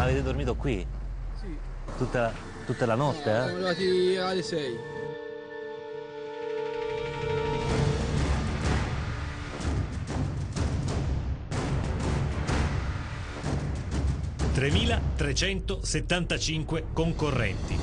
avete dormito qui? Sì. Tutta la notte, Siamo arrivati alle 6. eh? 3.375 concorrenti.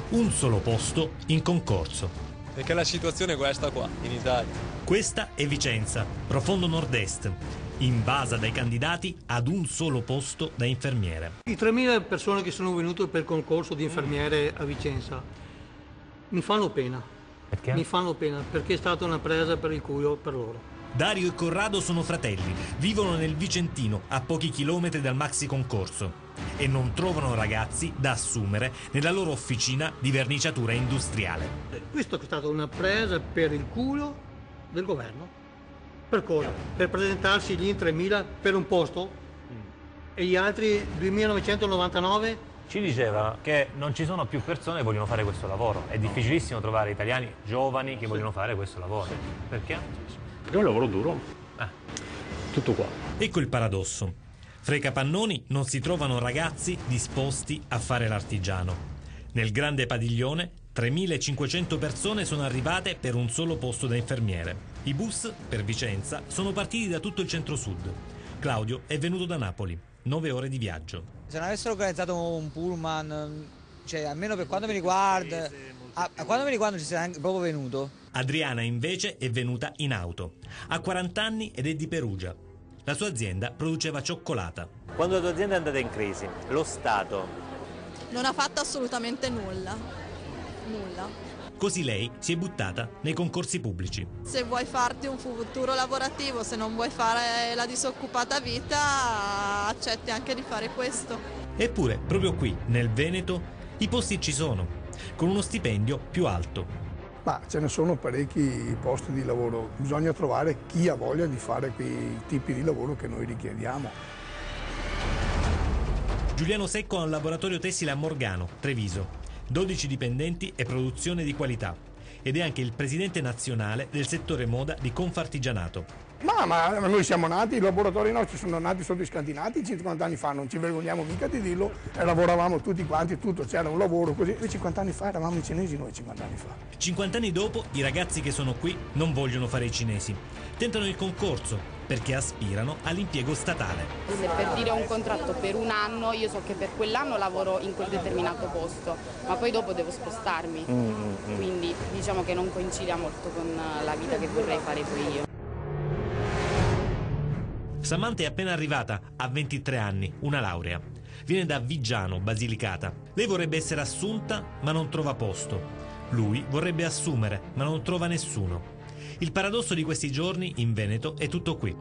Un solo posto in concorso. Perché la situazione è questa qua, in Italia. Questa è Vicenza, profondo nord-est, invasa dai candidati ad un solo posto da infermiere. I 3.000 persone che sono venute per il concorso di infermiere a Vicenza mi fanno pena. Perché? Mi fanno pena perché è stata una presa per il culo per loro. Dario e Corrado sono fratelli, vivono nel Vicentino, a pochi chilometri dal maxi concorso, e non trovano ragazzi da assumere nella loro officina di verniciatura industriale. Questo è stata una presa per il culo del governo. Per cosa? Per presentarsi gli in 3.000 per un posto e gli altri 2.999. Ci diceva che non ci sono più persone che vogliono fare questo lavoro. È difficilissimo trovare italiani giovani che vogliono fare questo lavoro. Perché? Perché è un lavoro duro. Tutto qua. Ecco il paradosso. Fra i capannoni non si trovano ragazzi disposti a fare l'artigiano. Nel grande padiglione 3.500 persone sono arrivate per un solo posto da infermiere. I bus per Vicenza sono partiti da tutto il centro-sud. Claudio è venuto da Napoli, 9 ore di viaggio. Se non avessero organizzato un pullman, cioè almeno per quanto mi riguarda, a quanto mi riguarda ci sarei anche proprio venuto. Adriana invece è venuta in auto. Ha 40 anni ed è di Perugia. La sua azienda produceva cioccolata. Quando la tua azienda è andata in crisi, lo Stato non ha fatto assolutamente nulla. Nulla. Così lei si è buttata nei concorsi pubblici. Se vuoi farti un futuro lavorativo, se non vuoi fare la disoccupata vita, accetti anche di fare questo. Eppure, proprio qui, nel Veneto, i posti ci sono, con uno stipendio più alto. Ma ce ne sono parecchi posti di lavoro, bisogna trovare chi ha voglia di fare quei tipi di lavoro che noi richiediamo. Giuliano Secco ha un laboratorio tessile a Morgano, Treviso, 12 dipendenti e produzione di qualità, ed è anche il presidente nazionale del settore moda di Confartigianato. Ma noi siamo nati, i laboratori nostri sono nati sotto i scandinavi 50 anni fa, non ci vergogniamo mica di dirlo, e lavoravamo tutti quanti, tutto, c'era un lavoro così. E 50 anni fa eravamo i cinesi noi, 50 anni fa. 50 anni dopo, i ragazzi che sono qui non vogliono fare i cinesi. Tentano il concorso perché aspirano all'impiego statale. Se per dire un contratto per un anno, io so che per quell'anno lavoro in quel determinato posto, ma poi dopo devo spostarmi, quindi diciamo che non coincide molto con la vita che vorrei fare poi io. Samantha è appena arrivata, ha 23 anni, una laurea. Viene da Viggiano, Basilicata. Lei vorrebbe essere assunta, ma non trova posto. Lui vorrebbe assumere, ma non trova nessuno. Il paradosso di questi giorni in Veneto è tutto qui.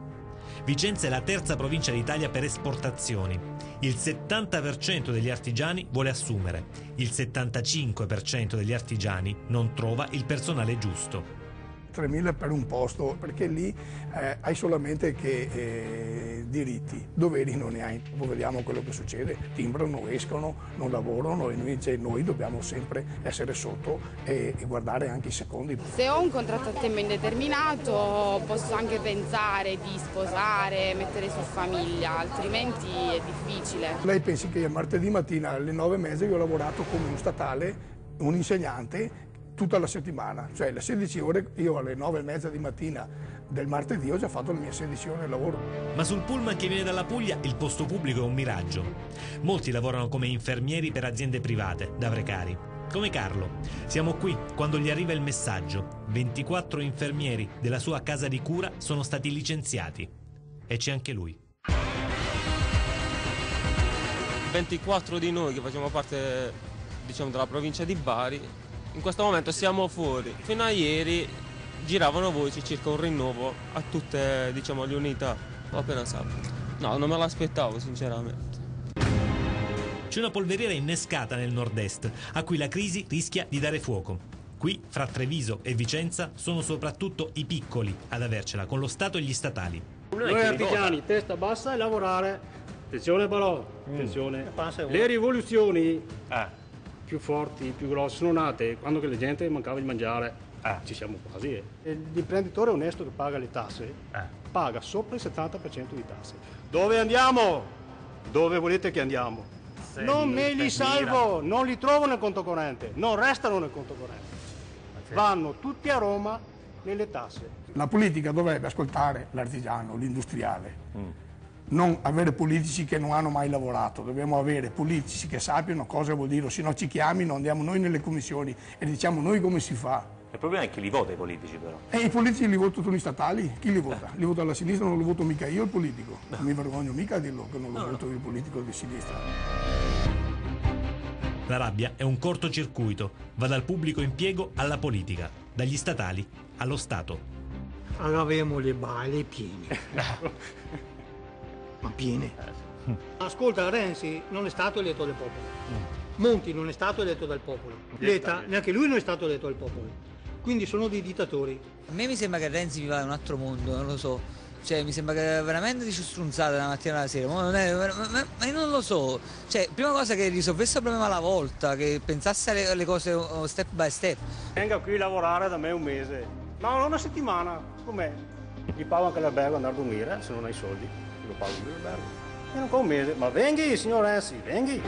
Vicenza è la terza provincia d'Italia per esportazioni. Il 70% degli artigiani vuole assumere. Il 75% degli artigiani non trova il personale giusto. 3.000 per un posto, perché lì hai solamente che diritti, doveri non ne hai. Poi vediamo quello che succede, timbrano, escono, non lavorano, e noi dobbiamo sempre essere sotto e guardare anche i secondi. Se ho un contratto a tempo indeterminato posso anche pensare di sposare, mettere su famiglia, altrimenti è difficile. Lei pensi che martedì mattina alle 9:30 io ho lavorato come uno statale, un insegnante, tutta la settimana, cioè le 16 ore, io alle 9:30 di mattina del martedì ho già fatto le mie 16 ore di lavoro. Ma sul pullman che viene dalla Puglia il posto pubblico è un miraggio. Molti lavorano come infermieri per aziende private, da precari. Come Carlo. Siamo qui quando gli arriva il messaggio. 24 infermieri della sua casa di cura sono stati licenziati. E c'è anche lui. 24 di noi che facciamo parte, diciamo, della provincia di Bari. In questo momento siamo fuori. Fino a ieri giravano voci circa un rinnovo a tutte, diciamo, le unità. Ho appena saputo. No, non me l'aspettavo sinceramente. C'è una polveriera innescata nel nord-est, a cui la crisi rischia di dare fuoco. Qui, fra Treviso e Vicenza, sono soprattutto i piccoli ad avercela, con lo Stato e gli statali. Noi artigiani, testa bassa e lavorare. Attenzione però, attenzione. Le rivoluzioni più forti, più grosse sono nate quando che la gente mancava di mangiare. Ci siamo quasi. L'imprenditore onesto che paga le tasse paga sopra il 70% di tasse. Dove andiamo? Dove volete che andiamo? Non me li salvo, non li trovo nel conto corrente, non restano nel conto corrente. Vanno tutti a Roma nelle tasse. La politica dovrebbe ascoltare l'artigiano, l'industriale, non avere politici che non hanno mai lavorato, dobbiamo avere politici che sappiano cosa vuol dire, se no ci chiami, non andiamo noi nelle commissioni e diciamo noi come si fa. Il problema è chi li vota i politici però. E i politici li votano tutti gli statali? Chi li vota? Li vota la sinistra, non lo voto mica io il politico. Non mi vergogno mica a dirlo che non lo voto il politico di sinistra. La rabbia è un cortocircuito, va dal pubblico impiego alla politica, dagli statali allo Stato. Avevamo le balle piene. Ma piene. Ascolta, Renzi non è stato eletto dal popolo. Monti non è stato eletto dal popolo. Letta, neanche lui non è stato eletto dal popolo. Quindi sono dei dittatori. A me mi sembra che Renzi viva in un altro mondo, non lo so. Cioè, mi sembra che veramente dice strunzate dalla mattina alla sera. Ma io non lo so. Cioè, prima cosa che risolvesse il problema alla volta, che pensasse alle cose step by step. Venga qui a lavorare da me un mese. No, una settimana. Com'è? Gli pago anche l'albergo andare a dormire, se non hai soldi. Lo pago l'albergo. E non con un mese. Ma venghi, signor Renzi, venghi.